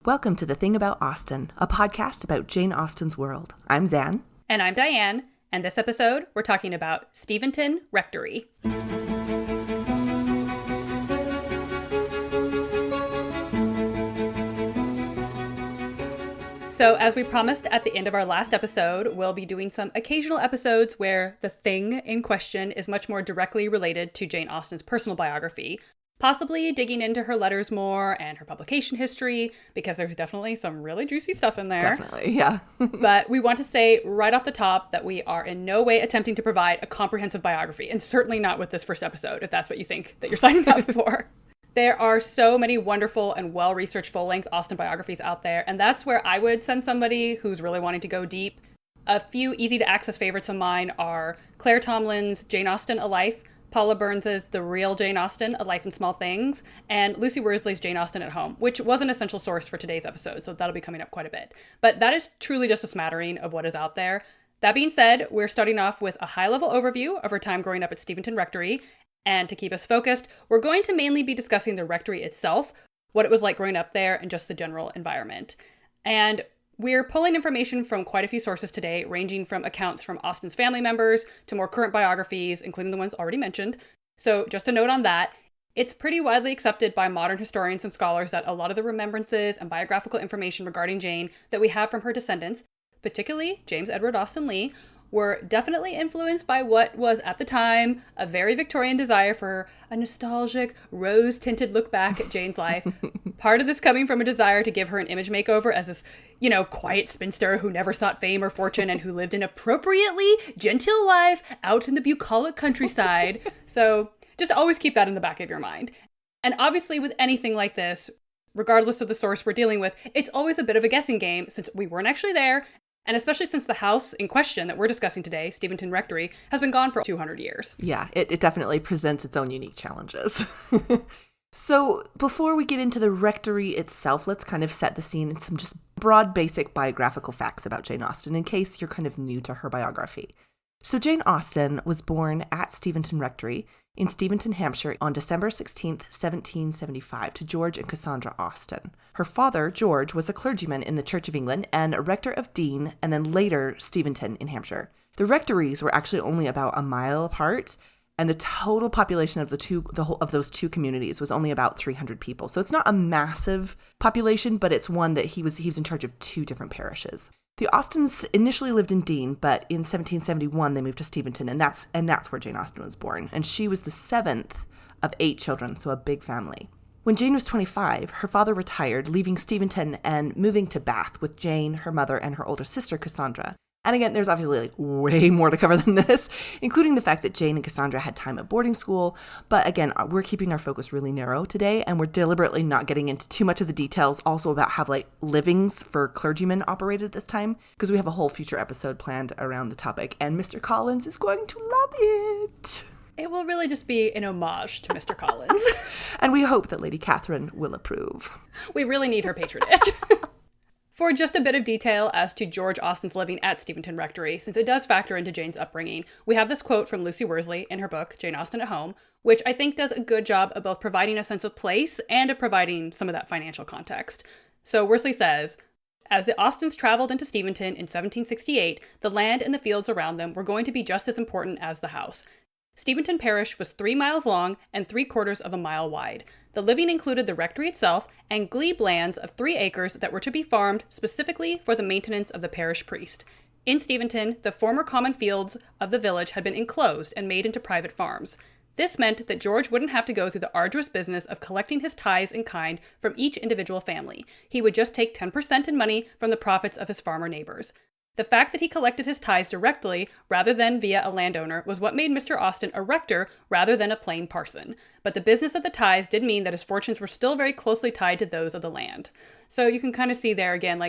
Welcome to The Thing About Austen, a podcast about Jane Austen's world. I'm Zan. And I'm Diane, and this episode, we're talking about Steventon Rectory. So, as we promised at the end of our last episode, we'll be doing some occasional episodes where the thing in question is much more directly related to Jane Austen's personal biography, possibly digging into her letters more and her publication history, because there's definitely some really juicy stuff in there. Definitely, yeah. But we want to say right off the top that we are in no way attempting to provide a comprehensive biography, and certainly not with this first episode, if that's what you think that you're signing up for. There are so many wonderful and well-researched full-length Austen biographies out there, and that's where I would send somebody who's really wanting to go deep. A few easy-to-access favorites of mine are Claire Tomlin's Jane Austen, A Life, Paula Burns's The Real Jane Austen, A Life in Small Things, and Lucy Worsley's Jane Austen at Home, which was an essential source for today's episode, so that'll be coming up quite a bit. But that is truly just a smattering of what is out there. That being said, we're starting off with a high-level overview of her time growing up at Steventon Rectory, and to keep us focused, we're going to mainly be discussing the rectory itself, what it was like growing up there, and just the general environment. And we're pulling information from quite a few sources today, ranging from accounts from Austen's family members to more current biographies, including the ones already mentioned. So just a note on that, it's pretty widely accepted by modern historians and scholars that a lot of the remembrances and biographical information regarding Jane that we have from her descendants, particularly James Edward Austen Leigh, were definitely influenced by what was, at the time, a very Victorian desire for a nostalgic, rose-tinted look back at Jane's life. Part of this coming from a desire to give her an image makeover as this, quiet spinster who never sought fame or fortune and who lived an appropriately genteel life out in the bucolic countryside. So just always keep that in the back of your mind. And obviously with anything like this, regardless of the source we're dealing with, it's always a bit of a guessing game since we weren't actually there. And especially since the house in question that we're discussing today, Steventon Rectory, has been gone for 200 years. Yeah, it definitely presents its own unique challenges. So before we get into the rectory itself, let's kind of set the scene in some just broad, basic biographical facts about Jane Austen in case you're kind of new to her biography. So Jane Austen was born at Steventon Rectory in Steventon, Hampshire on December 16th, 1775 to George and Cassandra Austen. Her father, George, was a clergyman in the Church of England and a rector of Dean and then later Steventon in Hampshire. The rectories were actually only about a mile apart, and the total population of of those two communities was only about 300 people. So it's not a massive population, but it's one that he was in charge of two different parishes. The Austens initially lived in Dean, but in 1771 they moved to Steventon, and that's where Jane Austen was born. And she was the seventh of 8 children, so a big family. When Jane was 25, her father retired, leaving Steventon and moving to Bath with Jane, her mother, and her older sister, Cassandra. And again, there's obviously way more to cover than this, including the fact that Jane and Cassandra had time at boarding school. But again, we're keeping our focus really narrow today, and we're deliberately not getting into too much of the details also about how livings for clergymen operated at this time, because we have a whole future episode planned around the topic, and Mr. Collins is going to love it. It will really just be an homage to Mr. Collins. And we hope that Lady Catherine will approve. We really need her patronage. For just a bit of detail as to George Austen's living at Steventon Rectory, since it does factor into Jane's upbringing, we have this quote from Lucy Worsley in her book, Jane Austen at Home, which I think does a good job of both providing a sense of place and of providing some of that financial context. So Worsley says, as the Austens traveled into Steventon in 1768, the land and the fields around them were going to be just as important as the house. Steventon Parish was 3 miles long and 3/4 of a mile wide. The living included the rectory itself and glebe lands of 3 acres that were to be farmed specifically for the maintenance of the parish priest. In Steventon, the former common fields of the village had been enclosed and made into private farms. This meant that George wouldn't have to go through the arduous business of collecting his tithes in kind from each individual family. He would just take 10% in money from the profits of his farmer neighbors. The fact that he collected his tithes directly, rather than via a landowner, was what made Mr. Austen a rector rather than a plain parson. But the business of the tithes did mean that his fortunes were still very closely tied to those of the land. So you can kind of see there again,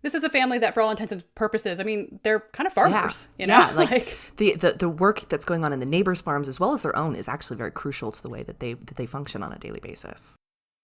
this is a family that for all intents and purposes, they're kind of farmers, Yeah, the work that's going on in the neighbors' farms as well as their own is actually very crucial to the way that they function on a daily basis.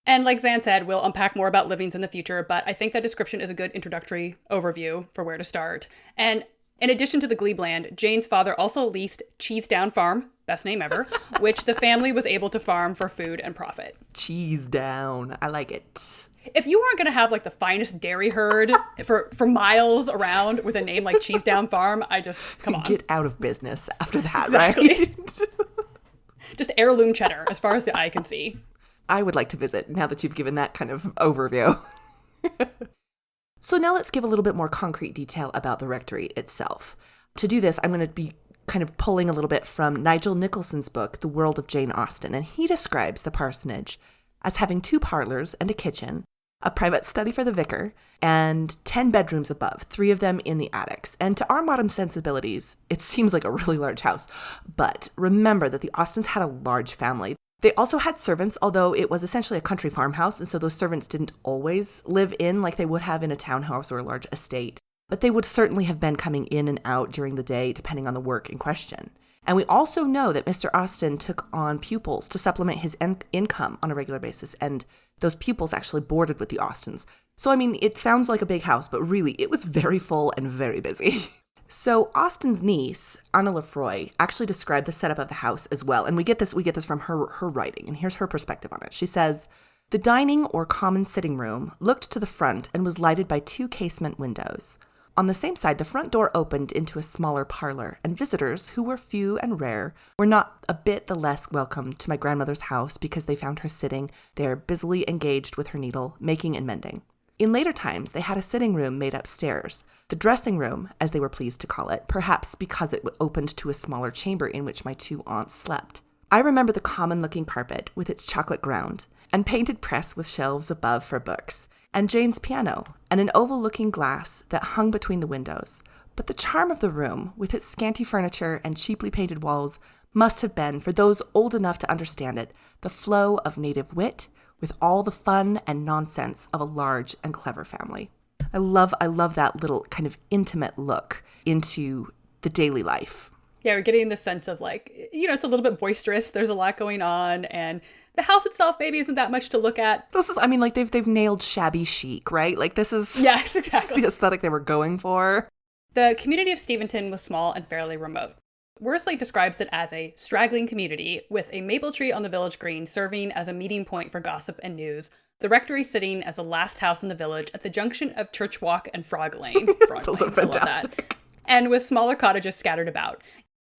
And like Zan said, we'll unpack more about livings in the future, but I think that description is a good introductory overview for where to start. And in addition to the glebe land, Jane's father also leased Cheesedown Farm, best name ever, which the family was able to farm for food and profit. Cheesedown, I like it. If you weren't going to have like the finest dairy herd for miles around with a name like Cheesedown Farm, come on. Get out of business after that, Exactly. right? Just heirloom cheddar as far as the eye can see. I would like to visit now that you've given that kind of overview. So now let's give a little bit more concrete detail about the rectory itself. To do this, I'm going to be kind of pulling a little bit from Nigel Nicholson's book, The World of Jane Austen, and he describes the parsonage as having 2 parlors and a kitchen, a private study for the vicar, and 10 bedrooms above, 3 of them in the attics. And to our modern sensibilities, it seems like a really large house. But remember that the Austens had a large family. They also had servants, although it was essentially a country farmhouse, and so those servants didn't always live in like they would have in a townhouse or a large estate. But they would certainly have been coming in and out during the day, depending on the work in question. And we also know that Mr. Austen took on pupils to supplement his income on a regular basis, and those pupils actually boarded with the Austens. So, I mean, it sounds like a big house, but really, it was very full and very busy. So Austen's niece, Anna Lefroy, actually described the setup of the house as well. And we get this from her writing, and here's her perspective on it. She says, "The dining or common sitting room looked to the front and was lighted by 2 casement windows. On the same side, the front door opened into a smaller parlor, and visitors, who were few and rare, were not a bit the less welcome to my grandmother's house because they found her sitting there busily engaged with her needle, making and mending. In later times, they had a sitting room made upstairs, the dressing room, as they were pleased to call it, perhaps because it opened to a smaller chamber in which my 2 aunts slept. I remember the common-looking carpet with its chocolate ground, and painted press with shelves above for books, and Jane's piano, and an oval-looking glass that hung between the windows. But the charm of the room, with its scanty furniture and cheaply painted walls, must have been, for those old enough to understand it, the flow of native wit, with all the fun and nonsense of a large and clever family." I love that little kind of intimate look into the daily life. Yeah, we're getting the sense of like, it's a little bit boisterous. There's a lot going on, and the house itself maybe isn't that much to look at. They've nailed shabby chic, right? Like this is yes, exactly the aesthetic they were going for. The community of Steventon was small and fairly remote. Worsley describes it as a straggling community with a maple tree on the village green serving as a meeting point for gossip and news. The rectory sitting as the last house in the village at the junction of Church Walk and Frog Lane. Those are fantastic. And with smaller cottages scattered about.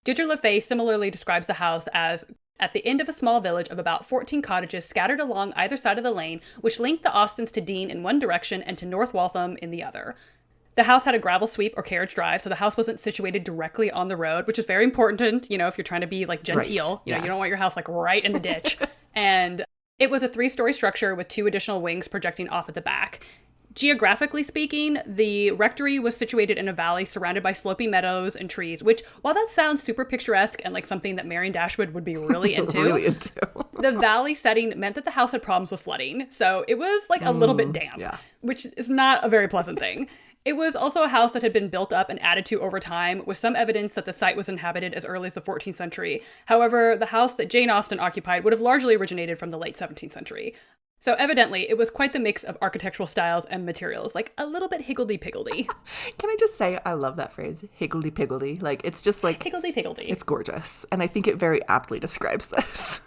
Deirdre LeFay similarly describes the house as at the end of a small village of about 14 cottages scattered along either side of the lane, which linked the Austens to Dean in one direction and to North Waltham in the other. The house had a gravel sweep or carriage drive, so the house wasn't situated directly on the road, which is very important, if you're trying to be like genteel. Right. You don't want your house like right in the ditch. And it was a 3-story structure with 2 additional wings projecting off at the back. Geographically speaking, the rectory was situated in a valley surrounded by sloping meadows and trees, which, while that sounds super picturesque and like something that Marion Dashwood would be really into, the valley setting meant that the house had problems with flooding. So it was like a little bit damp, which is not a very pleasant thing. It was also a house that had been built up and added to over time, with some evidence that the site was inhabited as early as the 14th century. However, the house that Jane Austen occupied would have largely originated from the late 17th century. So evidently, it was quite the mix of architectural styles and materials, like a little bit higgledy-piggledy. Can I just say, I love that phrase, higgledy-piggledy. Like, it's just like... Higgledy-piggledy. It's gorgeous. And I think it very aptly describes this.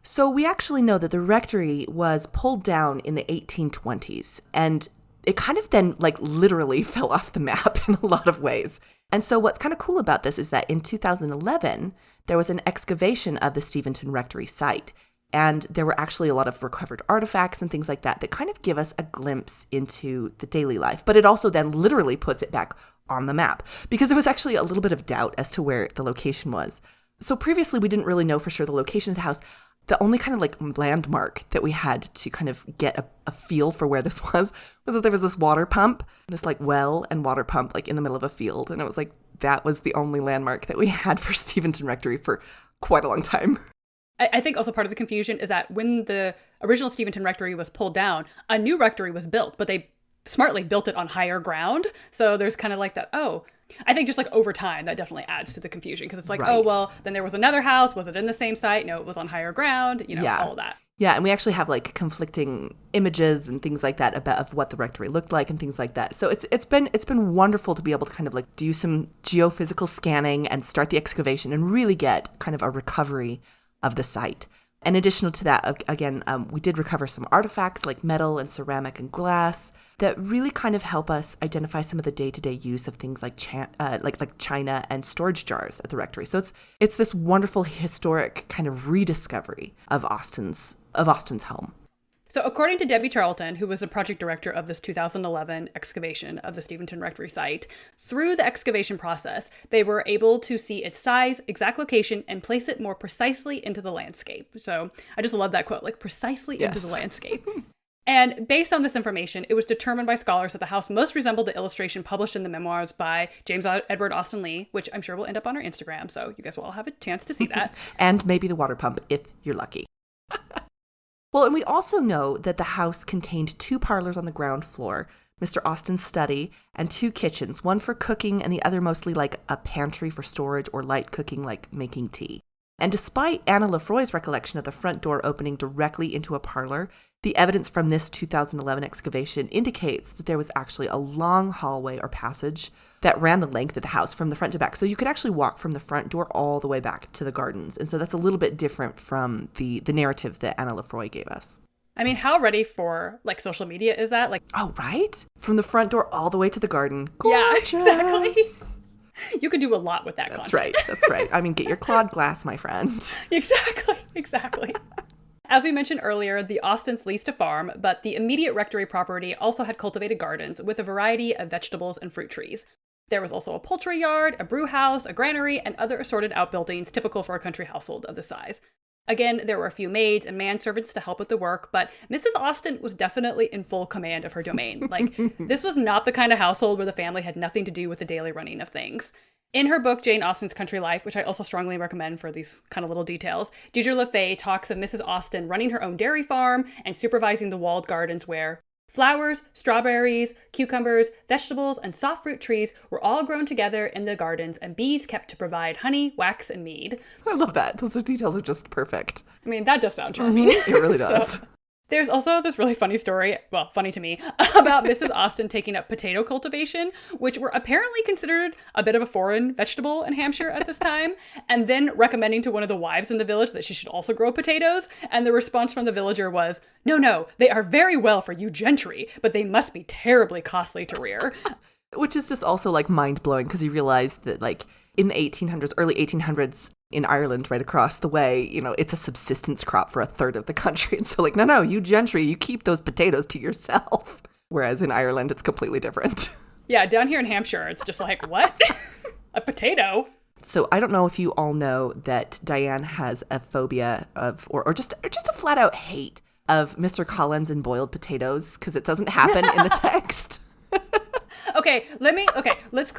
So we actually know that the rectory was pulled down in the 1820s, and it kind of then like literally fell off the map in a lot of ways. And so what's kind of cool about this is that in 2011, there was an excavation of the Steventon Rectory site. And there were actually a lot of recovered artifacts and things like that that kind of give us a glimpse into the daily life. But it also then literally puts it back on the map because there was actually a little bit of doubt as to where the location was. So previously, we didn't really know for sure the location of the house. The only kind of like landmark that we had to kind of get a feel for where this was that there was this water pump, this like well and water pump like in the middle of a field. And it was like, that was the only landmark that we had for Steventon Rectory for quite a long time. I think also part of the confusion is that when the original Steventon Rectory was pulled down, a new rectory was built, but they smartly built it on higher ground. So there's kind of like that, I think just like over time, that definitely adds to the confusion because it's like, right. Then there was another house. Was it in the same site? No, it was on higher ground, all of that. Yeah, and we actually have like conflicting images and things like that of what the rectory looked like and things like that. So it's been wonderful to be able to kind of like do some geophysical scanning and start the excavation and really get kind of a recovery of the site. In addition to that, again, we did recover some artifacts like metal and ceramic and glass that really kind of help us identify some of the day-to-day use of things like china and storage jars at the rectory. So it's this wonderful historic kind of rediscovery of Austen's home. So according to Debbie Charlton, who was the project director of this 2011 excavation of the Steventon Rectory site, through the excavation process, they were able to see its size, exact location, and place it more precisely into the landscape. So I just love that quote, like precisely into the landscape. And based on this information, it was determined by scholars that the house most resembled the illustration published in the memoirs by James Edward Austen Lee, which I'm sure will end up on our Instagram, so you guys will all have a chance to see that. And maybe the water pump if you're lucky. Well, and we also know that the house contained 2 parlors on the ground floor, Mr. Austen's study, and 2 kitchens, one for cooking and the other mostly like a pantry for storage or light cooking like making tea. And despite Anna Lefroy's recollection of the front door opening directly into a parlor, the evidence from this 2011 excavation indicates that there was actually a long hallway or passage that ran the length of the house from the front to back. So you could actually walk from the front door all the way back to the gardens. And so that's a little bit different from the narrative that Anna Lefroy gave us. I mean, how ready for like social media is that? Like, oh, right? From the front door all the way to the garden. Gorgeous. Yeah, exactly. You could do a lot with that content. That's right. I mean, get your Claude glass, my friend. Exactly. As we mentioned earlier, the Austens leased a farm, but the immediate rectory property also had cultivated gardens with a variety of vegetables and fruit trees. There was also a poultry yard, a brew house, a granary, and other assorted outbuildings typical for a country household of this size. Again, there were a few maids and manservants to help with the work, but Mrs. Austen was definitely in full command of her domain. Like, this was not the kind of household where the family had nothing to do with the daily running of things. In her book, Jane Austen's Country Life, which I also strongly recommend for these kind of little details, Deirdre LeFay talks of Mrs. Austen running her own dairy farm and supervising the walled gardens where flowers, strawberries, cucumbers, vegetables, and soft fruit trees were all grown together in the gardens and bees kept to provide honey, wax, and mead. I love that. Those details are just perfect. I mean, that does sound charming. It really does. There's also this really funny story, well, funny to me, about Mrs. Austen taking up potato cultivation, which were apparently considered a bit of a foreign vegetable in Hampshire at this time, and then recommending to one of the wives in the village that she should also grow potatoes. And the response from the villager was, no, they are very well for you gentry, but they must be terribly costly to rear. Which is just also like mind-blowing because you realize that like in the 1800s, early 1800s, in Ireland, right across the way, you know, it's a subsistence crop for a third of the country. And so like, no, you gentry, you keep those potatoes to yourself. Whereas in Ireland, it's completely different. Yeah, down here in Hampshire, it's just like, what? A potato? So I don't know if you all know that Diane has a phobia of, or just a flat out hate of Mr. Collins and boiled potatoes because it doesn't happen in the text. Okay, let's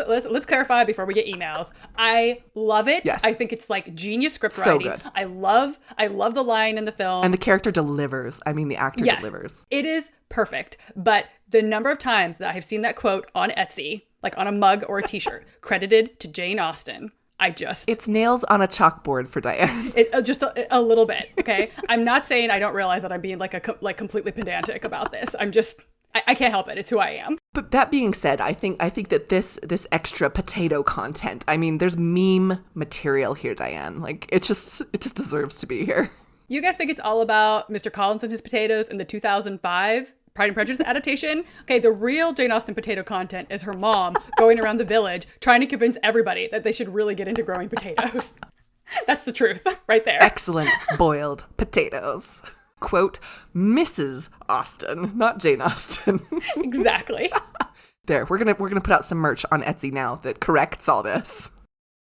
clarify before we get emails. I love it. Yes. I think it's like genius script So writing. good. I love the line in the film. And the character delivers. I mean, the actor delivers. It is perfect. But the number of times that I have seen that quote on Etsy, like on a mug or a t-shirt, credited to Jane Austen, it's nails on a chalkboard for Diane. Just a little bit, okay? I'm not saying I don't realize that I'm being like completely pedantic about this. I can't help it. It's who I am. But that being said, I think that this extra potato content, I mean, there's meme material here, Diane. Like it just deserves to be here. You guys think it's all about Mr. Collins and his potatoes in the 2005 Pride and Prejudice adaptation? Okay, the real Jane Austen potato content is her mom going around the village trying to convince everybody that they should really get into growing potatoes. That's the truth right there. Excellent boiled potatoes. Quote, Mrs. Austen, not Jane Austen. Exactly. There, we're gonna put out some merch on Etsy now that corrects all this.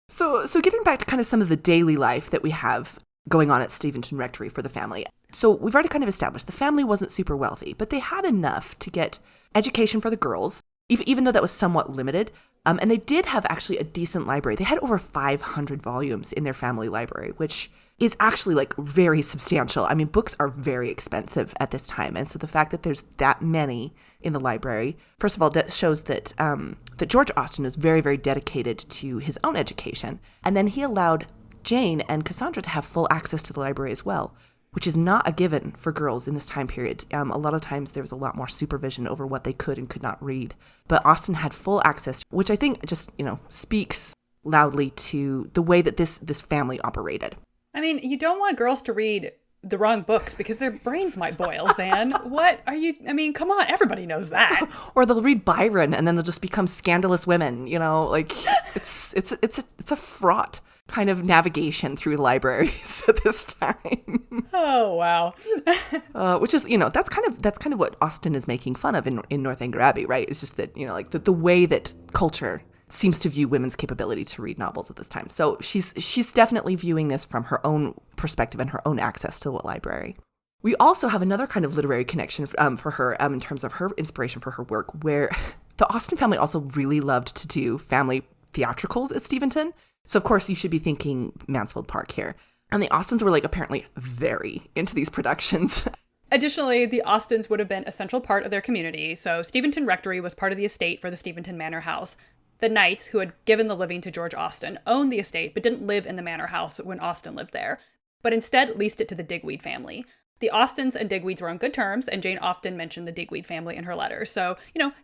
So getting back to kind of some of the daily life that we have going on at Steventon Rectory for the family. So we've already kind of established the family wasn't super wealthy, but they had enough to get education for the girls, even though that was somewhat limited. And they did have actually a decent library. They had over 500 volumes in their family library, which is actually like very substantial. I mean, books are very expensive at this time. And so the fact that there's that many in the library, first of all, that shows that that George Austen is very, very dedicated to his own education. And then he allowed Jane and Cassandra to have full access to the library as well, which is not a given for girls in this time period. A lot of times there was a lot more supervision over what they could and could not read. But Austen had full access, which I think just, speaks loudly to the way that this family operated. I mean, you don't want girls to read the wrong books because their brains might boil, Zan. What are you, I mean, come on, everybody knows that. Or they'll read Byron and then they'll just become scandalous women, like it's a fraught kind of navigation through libraries at this time. Oh, wow. Which is, that's kind of what Austen is making fun of in Northanger Abbey, right? It's just that, like the way that culture seems to view women's capability to read novels at this time. So she's definitely viewing this from her own perspective and her own access to the library. We also have another kind of literary connection for her in terms of her inspiration for her work, where the Austen family also really loved to do family theatricals at Steventon. So, of course, you should be thinking Mansfield Park here. And the Austens were apparently very into these productions. Additionally, the Austens would have been a central part of their community. So Steventon Rectory was part of the estate for the Steventon Manor House. The Knights, who had given the living to George Austen, owned the estate but didn't live in the manor house when Austen lived there, but instead leased it to the Digweed family. The Austens and Digweeds were on good terms, and Jane often mentioned the Digweed family in her letters. So,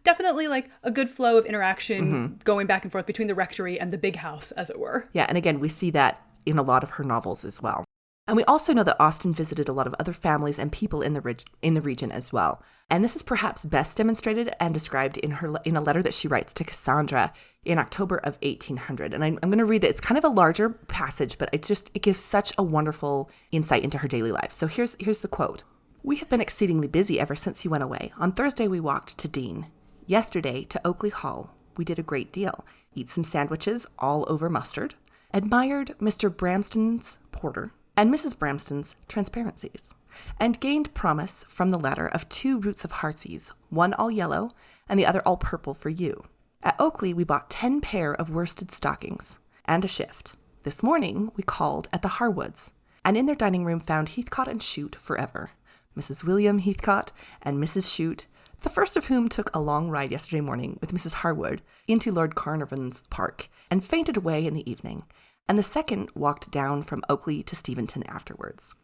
definitely a good flow of interaction going back and forth between the rectory and the big house, as it were. Yeah, and again, we see that in a lot of her novels as well. And we also know that Austen visited a lot of other families and people in the region as well. And this is perhaps best demonstrated and described in a letter that she writes to Cassandra in October of 1800. And I'm going to read it. It's kind of a larger passage, but it gives such a wonderful insight into her daily life. So here's the quote. "We have been exceedingly busy ever since you went away. On Thursday we walked to Dean. Yesterday to Oakley Hall. We did a great deal. Eat some sandwiches all over mustard. Admired Mr. Bramston's porter and Mrs. Bramston's transparencies, and gained promise from the latter of 2 roots of heartsease, one all yellow and the other all purple for you. At Oakley we bought 10 pair of worsted stockings and a shift. This morning we called at the Harwoods, and in their dining room found Heathcote and Shute forever, Mrs. William Heathcote and Mrs. Shute, the first of whom took a long ride yesterday morning with Mrs. Harwood into Lord Carnarvon's park, and fainted away in the evening, and the second walked down from Oakley to Steventon afterwards."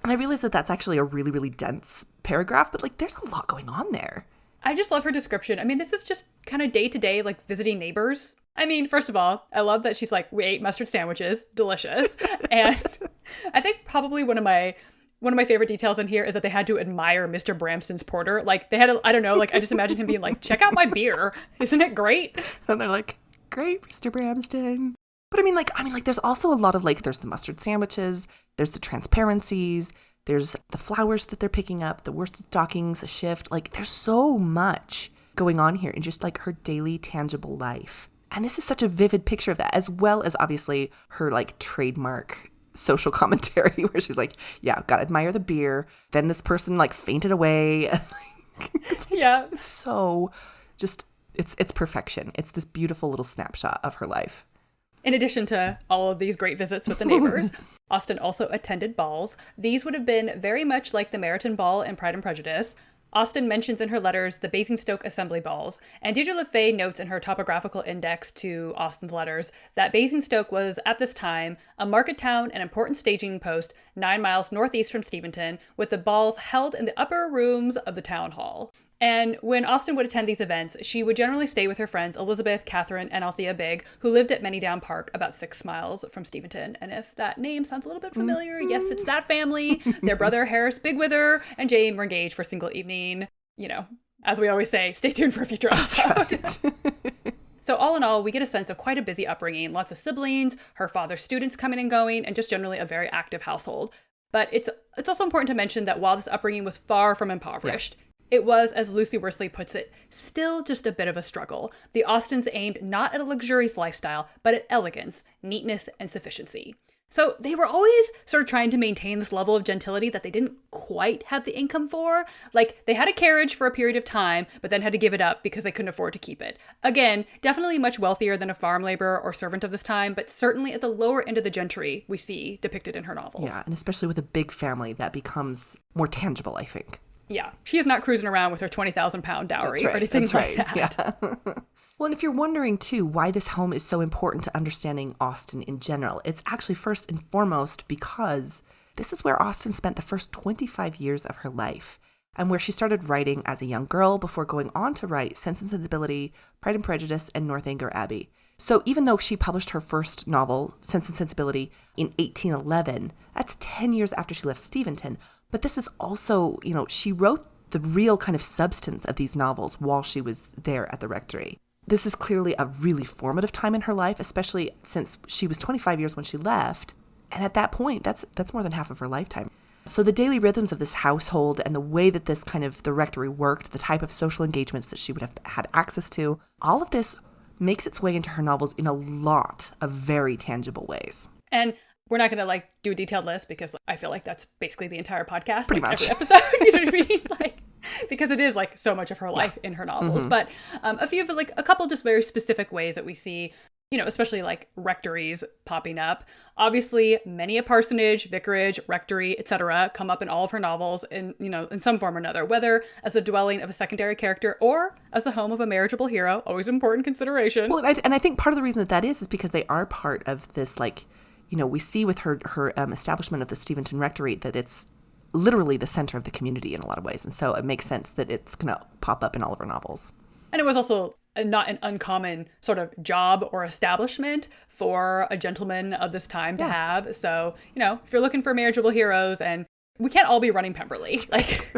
And I realize that that's actually a really, really dense paragraph, but there's a lot going on there. I just love her description. I mean, this is just kind of day-to-day, visiting neighbors. I mean, first of all, I love that she's we ate mustard sandwiches, delicious. And I think probably one of my favorite details in here is that they had to admire Mr. Bramston's porter. They had, I don't know, I just imagine him being check out my beer. Isn't it great? And they're great, Mr. Bramston. But I mean, there's also a lot of, there's the mustard sandwiches, there's the transparencies, there's the flowers that they're picking up, the worsted stockings, a shift. There's so much going on here in just, her daily tangible life. And this is such a vivid picture of that, as well as, obviously, her, trademark social commentary where she's yeah, gotta admire the beer. Then this person, fainted away. Yeah. It's so just, it's perfection. It's this beautiful little snapshot of her life. In addition to all of these great visits with the neighbors, Austen also attended balls. These would have been very much like the Meryton Ball in Pride and Prejudice. Austen mentions in her letters the Basingstoke Assembly Balls, and Deirdre Lefay notes in her topographical index to Austen's letters that Basingstoke was, at this time, a market town and important staging post 9 miles northeast from Steventon, with the balls held in the upper rooms of the town hall. And when Austen would attend these events, she would generally stay with her friends Elizabeth, Catherine, and Althea Bigg, who lived at Manydown Park, about 6 miles from Steventon. And if that name sounds a little bit familiar, yes, it's that family. Their brother Harris Bigwither and Jane were engaged for a single evening. As we always say, stay tuned for a future episode. Right. So all in all, we get a sense of quite a busy upbringing, lots of siblings, her father's students coming and going, and just generally a very active household. But it's also important to mention that while this upbringing was far from impoverished, it was, as Lucy Worsley puts it, still just a bit of a struggle. The Austens aimed not at a luxurious lifestyle, but at elegance, neatness, and sufficiency. So they were always sort of trying to maintain this level of gentility that they didn't quite have the income for. They had a carriage for a period of time, but then had to give it up because they couldn't afford to keep it. Again, definitely much wealthier than a farm laborer or servant of this time, but certainly at the lower end of the gentry we see depicted in her novels. Yeah, and especially with a big family, that becomes more tangible, I think. Yeah, she is not cruising around with her 20,000 pound dowry or anything like that. Yeah. Well, and if you're wondering, too, why this home is so important to understanding Austen in general, it's actually first and foremost because this is where Austen spent the first 25 years of her life, and where she started writing as a young girl before going on to write Sense and Sensibility, Pride and Prejudice, and Northanger Abbey. So even though she published her first novel, Sense and Sensibility, in 1811, that's 10 years after she left Steventon. But this is also, she wrote the real kind of substance of these novels while she was there at the rectory. This is clearly a really formative time in her life, especially since she was 25 years when she left. And at that point, that's more than half of her lifetime. So the daily rhythms of this household and the way that this kind of the rectory worked, the type of social engagements that she would have had access to, all of this makes its way into her novels in a lot of very tangible ways. And we're not going to do a detailed list because I feel like that's basically the entire podcast. Pretty much. Every episode, you know what I mean? Because it is so much of her life in her novels. But a few of a couple just very specific ways that we see, especially rectories popping up. Obviously, many a parsonage, vicarage, rectory, etc. come up in all of her novels in some form or another, whether as a dwelling of a secondary character or as the home of a marriageable hero. Always an important consideration. Well, and I think part of the reason that is because they are part of this, we see with her establishment of the Steventon Rectory that it's literally the center of the community in a lot of ways. And so it makes sense that it's going to pop up in all of her novels. And it was also not an uncommon sort of job or establishment for a gentleman of this time to have. So, if you're looking for marriageable heroes, and we can't all be running Pemberley. Right.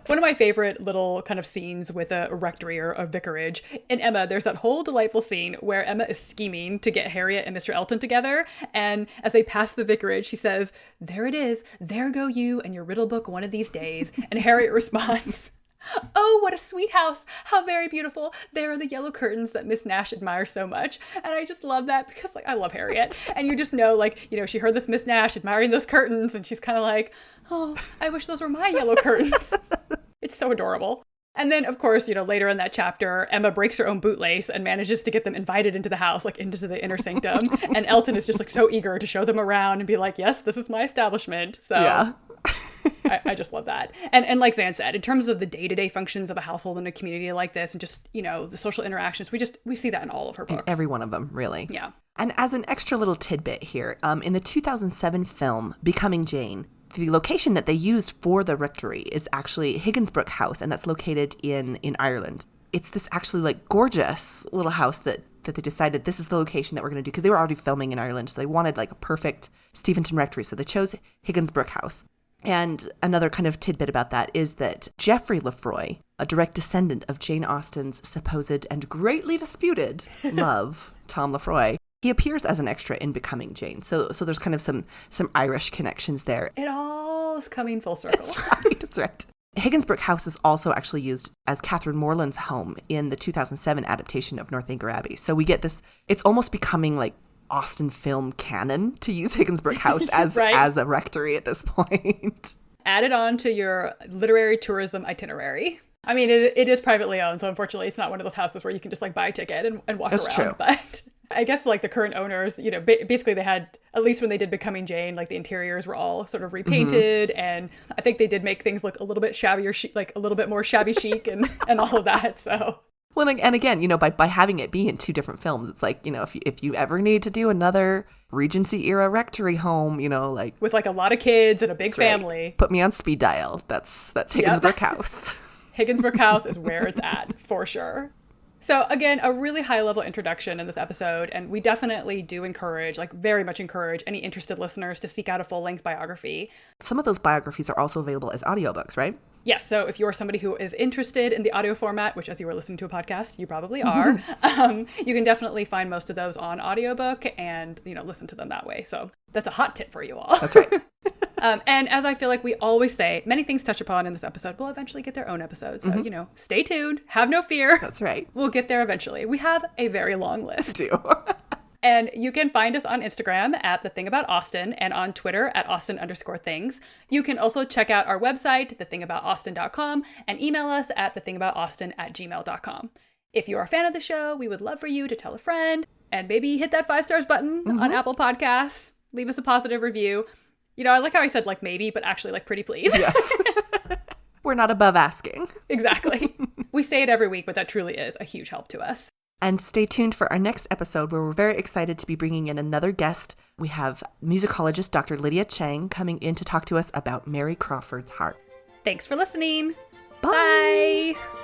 One of my favorite little kind of scenes with a rectory or a vicarage in Emma, there's that whole delightful scene where Emma is scheming to get Harriet and Mr. Elton together. And as they pass the vicarage, she says, "There it is. There go you and your riddle book one of these days." And Harriet responds, "Oh, what a sweet house. How very beautiful. There are the yellow curtains that Miss Nash admires so much." And I just love that because I love Harriet. And you just know, she heard this Miss Nash admiring those curtains and she's kind of like, "Oh, I wish those were my yellow curtains." It's so adorable. And then, of course, later in that chapter, Emma breaks her own bootlace and manages to get them invited into the house, into the inner sanctum. And Elton is just so eager to show them around and be like, "Yes, this is my establishment." So yeah. I just love that. And like Zan said, in terms of the day-to-day functions of a household in a community like this and just, the social interactions, we see that in all of her books. In every one of them, really. Yeah. And as an extra little tidbit here, in the 2007 film, Becoming Jane, the location that they used for the rectory is actually Higginsbrook House, and that's located in Ireland. It's this actually gorgeous little house that they decided this is the location that we're going to do, because they were already filming in Ireland, so they wanted a perfect Steventon Rectory, so they chose Higginsbrook House. And another kind of tidbit about that is that Geoffrey Lefroy, a direct descendant of Jane Austen's supposed and greatly disputed love, Tom Lefroy, he appears as an extra in Becoming Jane. So there's kind of some Irish connections there. It all is coming full circle. That's right. Higginsbrook House is also actually used as Catherine Morland's home in the 2007 adaptation of Northanger Abbey. So we get this, it's almost becoming Austen film canon to use Higginsbrook House as right. as a rectory at this point. Add it on to your literary tourism itinerary. I mean, it is privately owned, so unfortunately it's not one of those houses where you can just buy a ticket and walk That's around. True. But I guess the current owners, basically they had, at least when they did Becoming Jane, the interiors were all sort of repainted, and I think they did make things look a little bit shabbier, a little bit more shabby chic and all of that. So. Well, and again, by having it be in two different films, it's if you ever need to do another Regency era rectory home, with a lot of kids and a big family. Right. Put me on speed dial. That's Higginsbrook House. Higginsbrook House is where it's at, for sure. So again, a really high-level introduction in this episode, and we definitely do encourage, very much encourage, any interested listeners to seek out a full-length biography. Some of those biographies are also available as audiobooks, right? Yes, so if you're somebody who is interested in the audio format, which as you were listening to a podcast, you probably are, you can definitely find most of those on audiobook and, listen to them that way. So that's a hot tip for you all. That's right. And as I feel like we always say, many things touched upon in this episode will eventually get their own episode. So, stay tuned. Have no fear. That's right. We'll get there eventually. We have a very long list. We do. And you can find us on Instagram at The Thing About Austen and on Twitter at Austen_things. You can also check out our website, thethingaboutausten.com, and email us at thethingaboutausten@gmail.com. If you're a fan of the show, we would love for you to tell a friend and maybe hit that 5 stars button on Apple Podcasts. Leave us a positive review. I like how I said maybe, but actually pretty please. Yes. We're not above asking. Exactly. We say it every week, but that truly is a huge help to us. And stay tuned for our next episode, where we're very excited to be bringing in another guest. We have musicologist Dr. Lydia Chang coming in to talk to us about Mary Crawford's Heart. Thanks for listening. Bye. Bye.